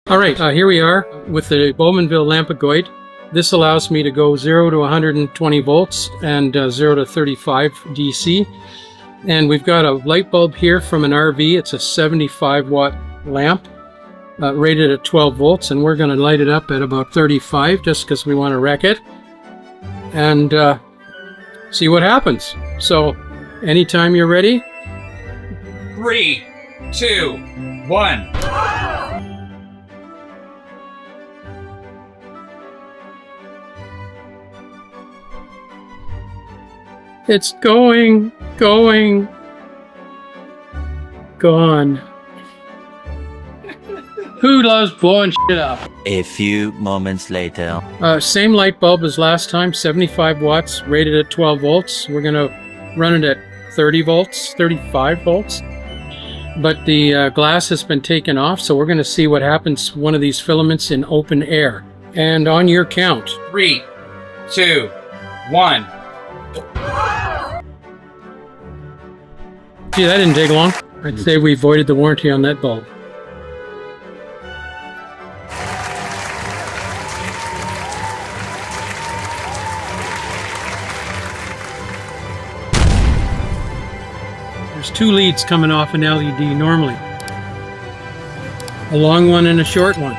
All right, here we are with the Bowmanville Lampegoid. This allows me to go 0 to 120 volts and 0 to 35 DC. And we've got a light bulb here from an RV. It's a 75 watt lamp rated at 12 volts, and we're going to light it up at about 35 just because we want to wreck it and see what happens. So anytime you're ready. 3, 2, 1. It's going, gone. Who loves blowing shit up? A few moments later. Same light bulb as last time, 75 watts, rated at 12 volts. We're gonna run it at 30 volts, 35 volts. But the glass has been taken off, so we're gonna see what happens to one of these filaments in open air. And on your count. 3, 2, 1. Gee, that didn't take long. I'd say we voided the warranty on that bulb. There's two leads coming off an LED normally. A long one and a short one.